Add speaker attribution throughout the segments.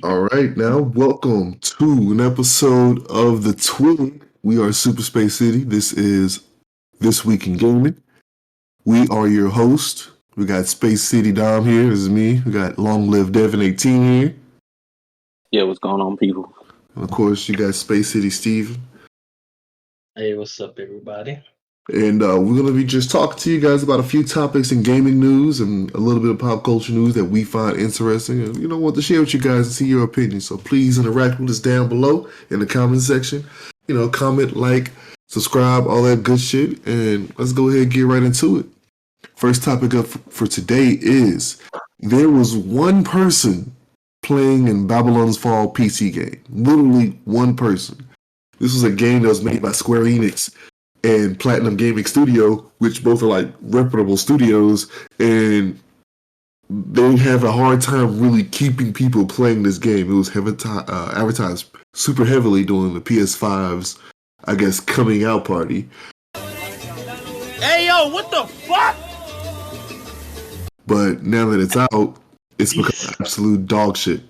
Speaker 1: All right, now welcome to an episode of the Twig. We are Super Space City. This is This Week in Gaming. We are your host. We got Space City Dom here. This is me. We got Long Live Devin 18 here.
Speaker 2: Yeah, what's going on, people?
Speaker 1: And of course, you got Space City Steven.
Speaker 3: Hey, what's up, everybody?
Speaker 1: And we're going to be just talking to you guys about a few topics in gaming news and a little bit of pop culture news that we find interesting and, want to share with you guys and see your opinions. So please interact with us down below in the comment section. Comment, like, subscribe, all that good shit. And let's go ahead and get right into it. First topic up for today is there was one person playing in Babylon's Fall PC game. Literally one person. This was a game that was made by Square Enix and Platinum Gaming Studio, which both are like reputable studios, and they have a hard time really keeping people playing this game. It was advertised super heavily during the PS5's, I guess, coming out party.
Speaker 4: Hey, yo, what the fuck?
Speaker 1: But now that it's out, it's become absolute dog shit.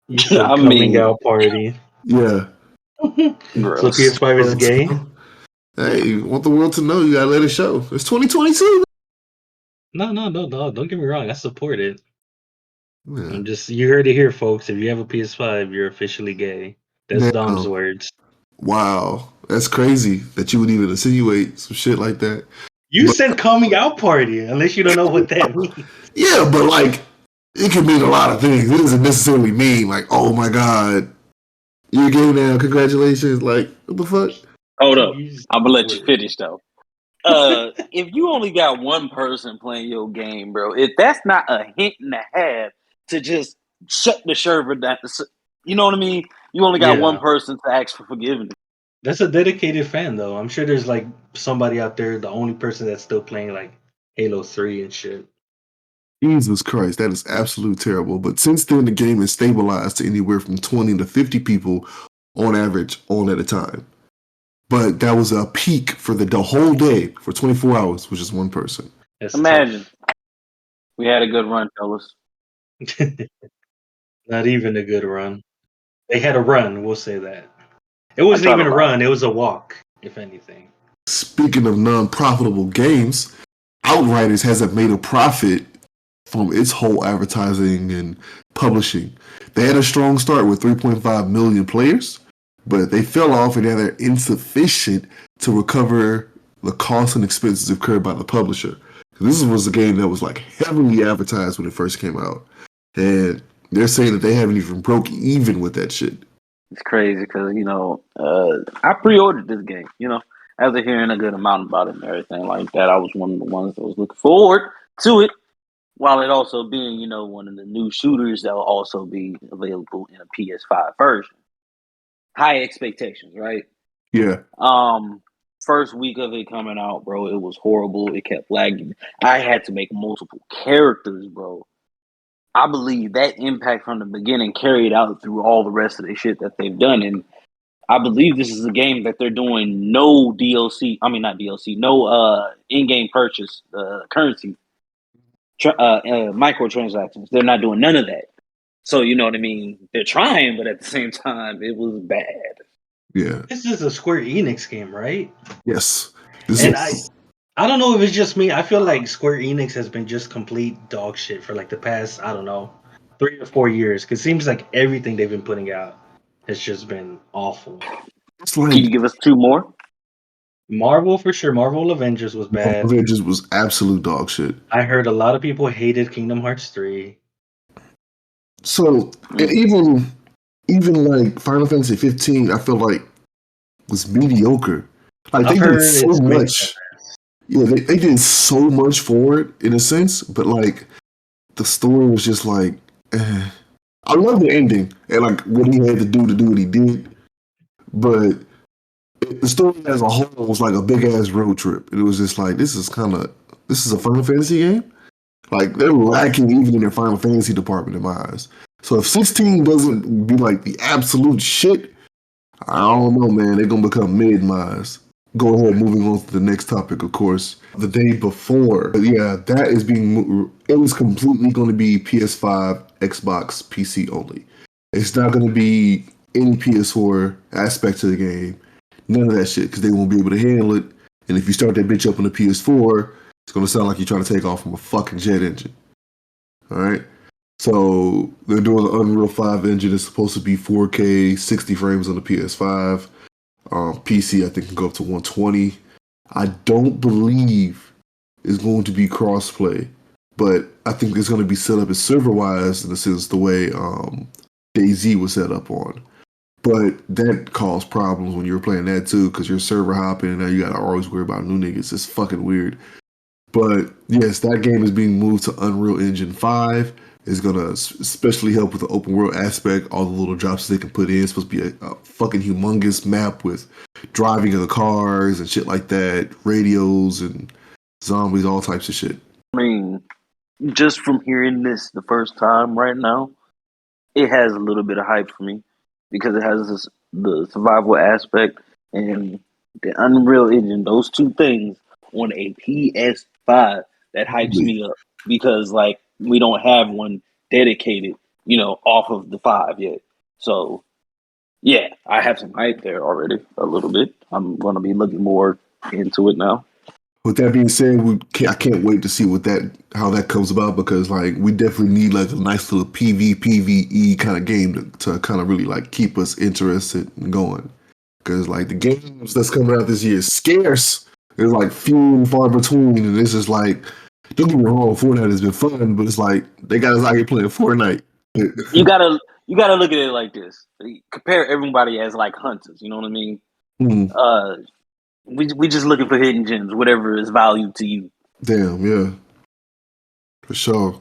Speaker 3: You said coming out party.
Speaker 1: Yeah.
Speaker 3: So PS5 is gay?
Speaker 1: Hey, you want the world to know, you gotta let it show. It's 2022.
Speaker 3: No, don't get me wrong. I support it.
Speaker 1: Yeah.
Speaker 3: You heard it here, folks. If you have a PS5, you're officially gay. That's Dom's words.
Speaker 1: Wow. That's crazy that you would even insinuate some shit like that.
Speaker 3: You said coming out party, unless you don't know what that means.
Speaker 1: Yeah, but like, it can mean a lot of things. It doesn't necessarily mean like, oh my god, you're gay now, congratulations. Like, what the fuck?
Speaker 2: Hold up. I'm gonna let you finish though. If you only got one person playing your game, bro, if that's not a hint and a half to just shut the server down, you know what I mean? You only got one person to ask for forgiveness.
Speaker 3: That's a dedicated fan, though. I'm sure there's like somebody out there, the only person that's still playing like Halo 3 and shit.
Speaker 1: Jesus Christ, that is absolutely terrible. But since then, the game has stabilized to anywhere from 20 to 50 people on average on at a time. But that was a peak for the whole day for 24 hours, which is one person.
Speaker 3: That's
Speaker 2: Imagine. Tough. We had a good run, fellas.
Speaker 3: Not even a good run. They had a run, we'll say that. It wasn't even a run, it was a walk, if anything.
Speaker 1: Speaking of non-profitable games, Outriders hasn't made a profit from its whole advertising and publishing. They had a strong start with 3.5 million players, but they fell off and now they're insufficient to recover the costs and expenses incurred by the publisher. This was a game that was like heavily advertised when it first came out. And they're saying that they haven't even broke even with that shit.
Speaker 2: It's crazy because, I pre-ordered this game, after hearing a good amount about it and everything like that. I was one of the ones that was looking forward to it, while it also being, one of the new shooters that will also be available in a PS5 version. High expectations, right?
Speaker 1: Yeah.
Speaker 2: First week of it coming out, bro, it was horrible. It kept lagging. I had to make multiple characters, bro. I believe that impact from the beginning carried out through all the rest of the shit that they've done. And I believe this is a game that they're doing no DLC. I mean, not DLC, no in-game purchase currency, microtransactions. They're not doing none of that. So, you know what I mean? They're trying, but at the same time, it was bad.
Speaker 1: Yeah.
Speaker 3: This is a Square Enix game, right?
Speaker 1: Yes.
Speaker 3: I don't know if it's just me. I feel like Square Enix has been just complete dog shit for like the past, 3 or 4 years. Because it seems like everything they've been putting out has just been awful.
Speaker 2: Can you give us 2 more?
Speaker 3: Marvel, for sure. Marvel Avengers was bad.
Speaker 1: Avengers was absolute dog shit.
Speaker 3: I heard a lot of people hated Kingdom Hearts 3.
Speaker 1: So, even like Final Fantasy 15, I feel like was mediocre. Like they did so much. Yeah, they did so much for it in a sense, but like the story was just like, I love the ending and like what he had to do what he did, but the story as a whole was like a big ass road trip. And it was just like this is a Final Fantasy game. Like they're lacking even in their Final Fantasy department in my eyes. So if 16 doesn't be like the absolute shit, I don't know, man. They're gonna become mid in my eyes. Go ahead, moving on to the next topic, of course. The day before, that is it was completely going to be PS5, Xbox, PC only. It's not going to be any PS4 aspect to the game. None of that shit, because they won't be able to handle it. And if you start that bitch up on the PS4, it's going to sound like you're trying to take off from a fucking jet engine. All right? So they're doing the Unreal 5 engine. It's supposed to be 4K, 60 frames on the PS5. PC, I think, can go up to 120. I don't believe it's going to be crossplay, but I think it's going to be set up as server-wise in the sense the way DayZ was set up on. But that caused problems when you were playing that too, because you're server hopping and now you gotta always worry about new niggas. It's fucking weird. But yes, that game is being moved to Unreal Engine 5. It's gonna especially help with the open world aspect, all the little drops they can put in. It's supposed to be a fucking humongous map with driving of the cars and shit like that, radios and zombies, all types of shit.
Speaker 2: I mean, just from hearing this the first time right now, it has a little bit of hype for me because it has the survival aspect and the Unreal Engine. Those two things on a PS5 that hypes me up because like we don't have one dedicated, off of the 5 yet. So yeah, I have some hype there already a little bit. I'm gonna be looking more into it now.
Speaker 1: With that being said, I can't wait to see how that comes about because like we definitely need like a nice little PvE kind of game to kind of really like keep us interested and going. Because like the games that's coming out this year is scarce. There's like few and far between, and it's just like, don't get me wrong, Fortnite has been fun, but it's like they got us out here playing Fortnite.
Speaker 2: You gotta look at it like this. Compare everybody as like hunters. You know what I mean?
Speaker 1: Mm.
Speaker 2: We just looking for hidden gems, whatever is valued to you.
Speaker 1: Damn, yeah, for sure.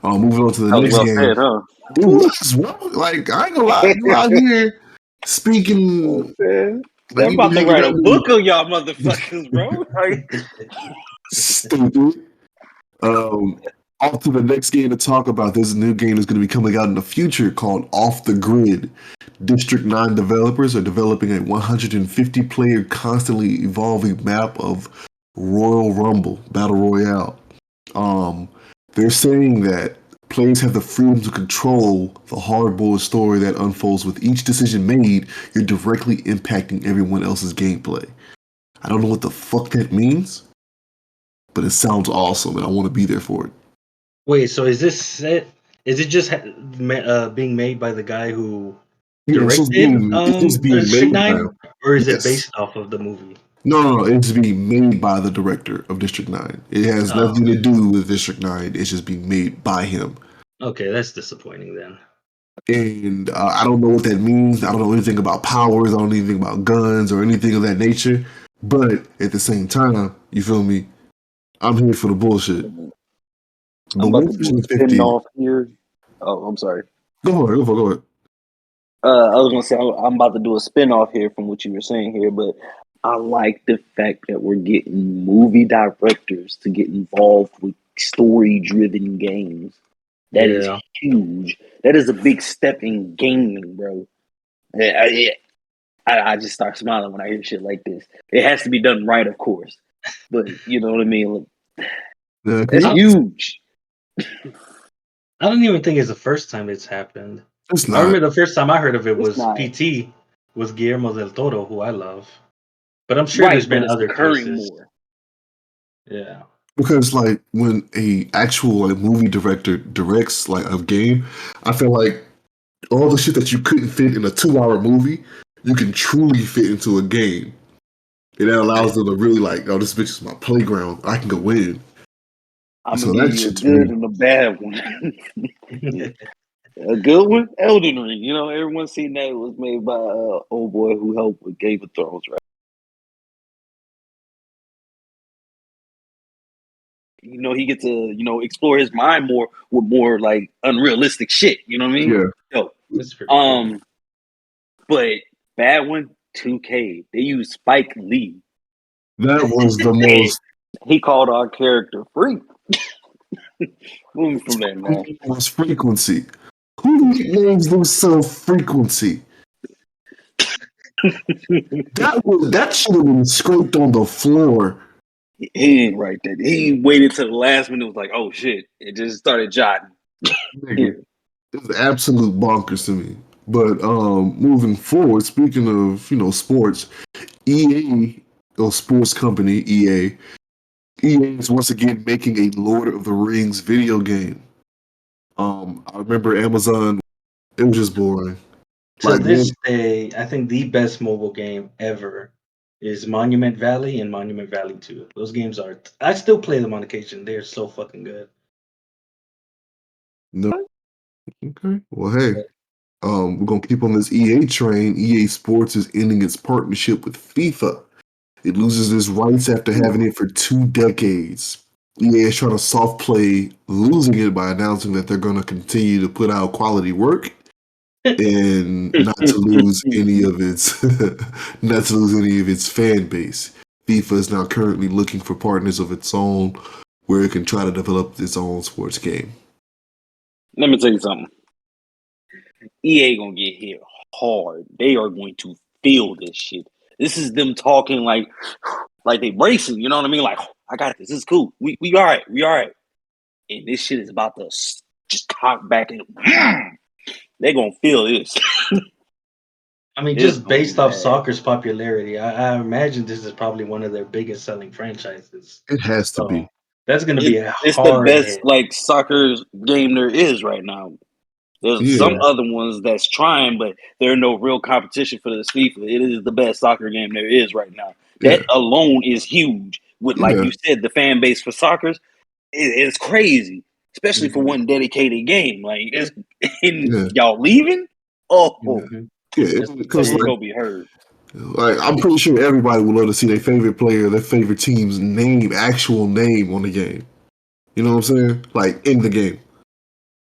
Speaker 1: Moving on to the
Speaker 2: That was
Speaker 1: next
Speaker 2: well
Speaker 1: game.
Speaker 2: said, huh?
Speaker 1: It was like I ain't gonna lie, you out here speaking.
Speaker 2: They're about to write a book on y'all motherfuckers, bro.
Speaker 1: Stupid. Off to the next game to talk about. There's a new game that's going to be coming out in the future called Off the Grid. District 9 developers are developing a 150-player, constantly evolving map of Royal Rumble Battle Royale. They're saying that players have the freedom to control the hardboiled story that unfolds with each decision made. You're directly impacting everyone else's gameplay. I don't know what the fuck that means, but it sounds awesome, and I want to be there for it.
Speaker 3: Wait, so is this set? Is it just being made by the guy who directed
Speaker 1: it's just being
Speaker 3: District
Speaker 1: made by
Speaker 3: 9,
Speaker 1: him.
Speaker 3: or is
Speaker 1: Yes.
Speaker 3: it based off of the movie?
Speaker 1: No, it's being made by the director of District 9. It has nothing to do with District 9. It's just being made by him.
Speaker 3: Okay, that's disappointing then.
Speaker 1: And I don't know what that means. I don't know anything about powers. I don't know anything about guns or anything of that nature. But at the same time, you feel me? I'm here for the bullshit.
Speaker 2: I'm about to do a spin-off here. Oh, I'm sorry.
Speaker 1: Go ahead.
Speaker 2: I was gonna say I'm about to do a spin-off here from what you were saying here, but I like the fact that we're getting movie directors to get involved with story-driven games. That is huge. That is a big step in gaming, bro. I just start smiling when I hear shit like this. It has to be done right, of course, but you know what I mean. That's huge.
Speaker 3: I don't even think it's the first time it's happened.
Speaker 1: It's not.
Speaker 3: I remember the first time I heard of it was
Speaker 2: not.
Speaker 3: PT with Guillermo del Toro, who I love. But I'm sure there's been other cases. More. Yeah.
Speaker 1: Because like when a actual like movie director directs like a game, I feel like all the shit that you couldn't fit in a 2-hour movie, you can truly fit into a game. And that allows them to really like, oh, this bitch is my playground. I can go in.
Speaker 2: I'm gonna give you a good and a bad one. A good one, Elden Ring. You know, everyone's seen that. It was made by old boy who helped with Game of Thrones, right? You know, he gets to explore his mind more with more like unrealistic shit. You know what I mean?
Speaker 1: Yeah.
Speaker 2: Yo, but bad one, 2K. They used Spike Lee.
Speaker 1: That was the most.
Speaker 2: He called our character Freak. Moving from that, man.
Speaker 1: It was Frequency. Who names themselves Frequency? that should have been scraped on the floor.
Speaker 2: He ain't right there. He waited till the last minute. Was like, oh shit! It just started jotting.
Speaker 1: Nigga, It's absolute bonkers to me. But moving forward, speaking of sports, EA, or sports company EA is once again making a Lord of the Rings video game. I remember Amazon. It was just boring.
Speaker 3: To
Speaker 1: Like,
Speaker 3: this day, I think the best mobile game ever is Monument Valley and Monument Valley 2. Those games are. I still play them on occasion. They're so fucking good.
Speaker 1: no, okay. Well, hey,
Speaker 3: But
Speaker 1: we're gonna keep on this EA train. EA Sports is ending its partnership with FIFA. It loses its rights after having it for 2 decades. EA is trying to soft play losing it by announcing that they're going to continue to put out quality work and not to lose any of its fan base. FIFA is now currently looking for partners of its own where it can try to develop its own sports game.
Speaker 2: Let me tell you something. EA gonna get hit hard. They are going to feel this shit. This is them talking like they racing. You know what I mean? Like, I got this. This is cool. We all right. We all right. And this shit is about to just cock back and they're gonna feel this.
Speaker 3: I mean,
Speaker 2: It's
Speaker 3: just
Speaker 2: gonna be
Speaker 3: based off
Speaker 2: bad.
Speaker 3: soccer's popularity, I imagine this is probably one of their biggest selling franchises.
Speaker 1: It has to
Speaker 3: So
Speaker 1: be.
Speaker 3: that's going to be a
Speaker 2: It's the
Speaker 3: hard
Speaker 2: best
Speaker 3: hit.
Speaker 2: soccer game there is right now. There's
Speaker 1: Yeah,
Speaker 2: some other ones that's trying, but there's no real competition for this FIFA. It is the best soccer game there is right now.
Speaker 1: yeah,
Speaker 2: That alone is huge. With, like
Speaker 1: yeah,
Speaker 2: you said, the fan base for soccer, it's crazy, especially for
Speaker 3: Mhm,
Speaker 2: one dedicated game. Like, it's and
Speaker 1: yeah,
Speaker 2: y'all leaving. Oh,
Speaker 3: mhm.
Speaker 1: yeah.
Speaker 3: That's
Speaker 1: Because
Speaker 2: it's
Speaker 3: insane.
Speaker 2: gonna be heard.
Speaker 1: like I'm pretty sure everybody would love to see their favorite player, their favorite team's actual name on the game. You know what I'm saying? Like in the game.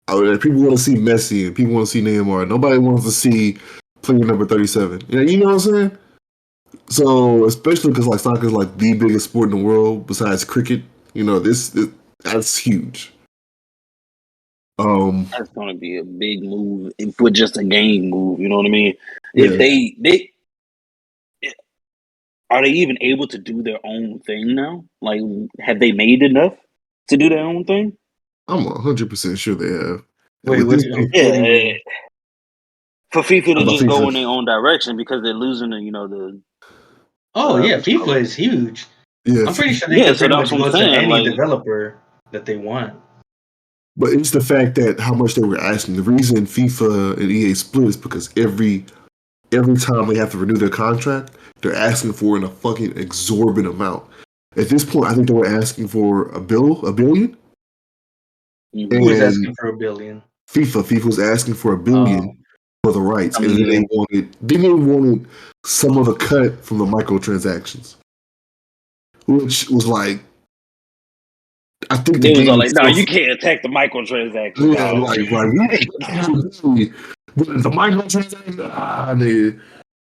Speaker 1: People want to see Messi and people want to see Neymar. Nobody wants to see player number 37. You know what I'm saying? So especially because like soccer is like the biggest sport in the world besides cricket. That's huge. Um,
Speaker 2: That's gonna be a big move for just a game move. You know what I mean? If
Speaker 1: yeah,
Speaker 2: they are they even able to do their own thing now? Like, have they made enough to do their own thing?
Speaker 1: I'm 100% sure they have. And
Speaker 3: Wait,
Speaker 1: with this game,
Speaker 3: what do you
Speaker 2: Yeah,
Speaker 3: mean?
Speaker 2: for FIFA to
Speaker 1: about
Speaker 2: just go in
Speaker 1: FIFA,
Speaker 2: their own direction because they're losing the
Speaker 3: Oh, yeah,
Speaker 2: what you call
Speaker 3: FIFA
Speaker 2: it.
Speaker 3: is huge.
Speaker 1: yeah,
Speaker 3: I'm pretty sure they
Speaker 2: Yeah,
Speaker 3: could
Speaker 2: so
Speaker 3: pretty
Speaker 2: that's
Speaker 3: much
Speaker 2: what I'm
Speaker 3: go to
Speaker 2: saying.
Speaker 3: any
Speaker 2: Like,
Speaker 3: developer that they want.
Speaker 1: but it's the fact that how much they were asking. The reason FIFA and EA split is because every time they have to renew their contract, they're asking for a fucking exorbitant amount. At this point, I think they were asking for a billion,
Speaker 3: Who is
Speaker 1: and
Speaker 3: asking for a billion?
Speaker 1: FIFA was asking for a billion
Speaker 3: Um,
Speaker 1: for the rights,
Speaker 2: I
Speaker 1: and then
Speaker 2: mean,
Speaker 1: they wanted some of the cut from the microtransactions, which was like, I think the
Speaker 2: they was all
Speaker 1: game
Speaker 2: like,
Speaker 1: is
Speaker 2: "No,
Speaker 1: still,
Speaker 2: you can't attack the microtransactions,
Speaker 1: yeah,
Speaker 2: dog."
Speaker 1: but the microtransactions, nigga.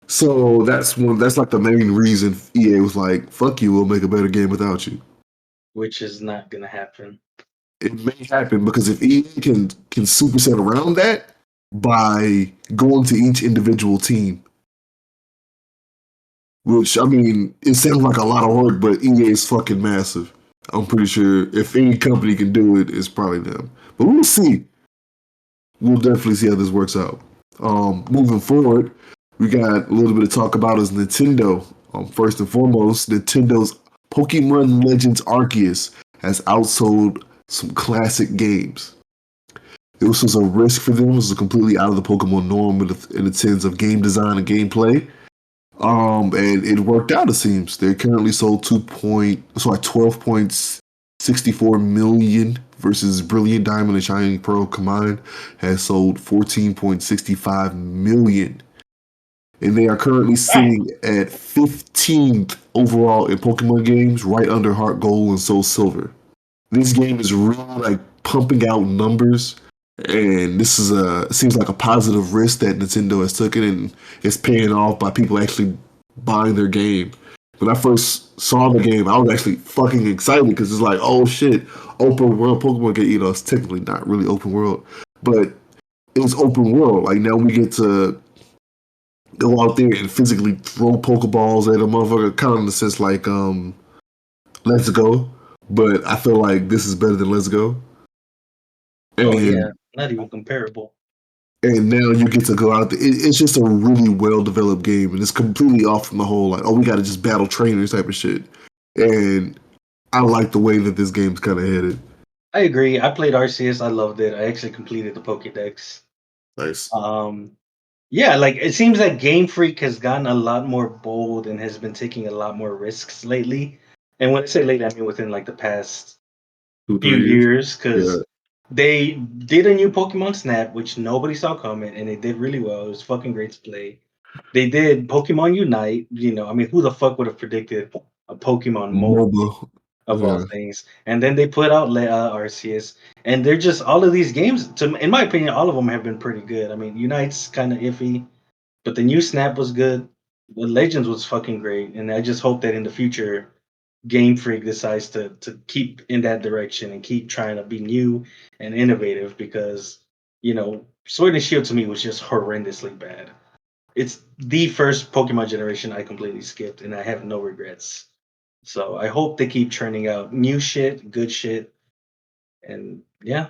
Speaker 1: So that's like the main reason EA was like, fuck you, we'll make a better game without you.
Speaker 3: which is not gonna happen.
Speaker 1: It may happen because if EA can superset around that by going to each individual team, which I mean, it sounds like a lot of work, but EA is fucking massive. I'm pretty sure if any company can do it, it's probably them. But we'll see. We'll definitely see how this works out. Moving forward, we got a little bit to talk about is Nintendo. First and foremost, Nintendo's Pokemon Legends Arceus has outsold some classic games. This was a risk for them. It was completely out of the Pokemon norm in the sense of game design and gameplay. And it worked out. It seems they currently sold 12.64 million versus Brilliant Diamond and Shining Pearl combined has sold 14.65 million, and they are currently sitting at 15th overall in Pokemon games, right under Heart Gold and Soul Silver. This game is really like pumping out numbers, and this is seems like a positive risk that Nintendo has taken, and it's paying off by people actually buying their game. When I first saw the game, I was actually fucking excited because it's like, oh shit, open world Pokemon game. It's technically not really open world, but it's open world. Like now we get to go out there and physically throw Pokeballs at a motherfucker, kind of in the sense like Let's Go. But I feel like this is better than Let's Go.
Speaker 3: Oh yeah,
Speaker 1: And
Speaker 3: not even comparable.
Speaker 1: And now you get to go out there. It's just a really well developed game, and it's completely off from the whole like, oh, we got to just battle trainers type of shit. And I like the way that this game's kind of headed.
Speaker 3: I agree. I played Arceus. I loved it. I actually completed the Pokédex.
Speaker 1: Nice.
Speaker 3: Yeah, like it seems like Game Freak has gotten a lot more bold and has been taking a lot more risks lately. And when I say lately, I mean within like the past
Speaker 1: Two,
Speaker 3: few
Speaker 1: 3 years.
Speaker 3: years,
Speaker 1: Yeah.
Speaker 3: because they did a new Pokemon Snap, which nobody saw coming, and it did really well. It was fucking great to play. They did Pokemon Unite. I mean, who the fuck would have predicted a Pokemon mobile
Speaker 1: MOBA.
Speaker 3: of all
Speaker 1: Yeah.
Speaker 3: things? And then they put out Arceus, and they're just all of these games. In my opinion, all of them have been pretty good. I mean, Unite's kind of iffy, but the new Snap was good. The Legends was fucking great, and I just hope that in the future Game Freak decides to keep in that direction and keep trying to be new and innovative because Sword and Shield to me was just horrendously bad. It's the first Pokemon generation I completely skipped and I have no regrets. So I hope they keep churning out new shit, good shit, and yeah,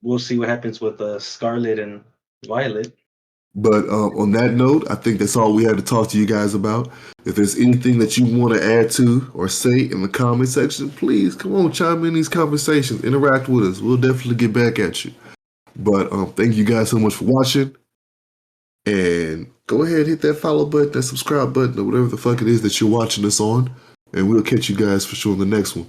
Speaker 3: we'll see what happens with Scarlet and Violet.
Speaker 1: But on that note, I think that's all we had to talk to you guys about. If there's anything that you want to add to or say in the comment section, please come on, chime in these conversations, interact with us. We'll definitely get back at you. But thank you guys so much for watching. And go ahead, hit that follow button, that subscribe button, or whatever the fuck it is that you're watching us on. And we'll catch you guys for sure in the next one.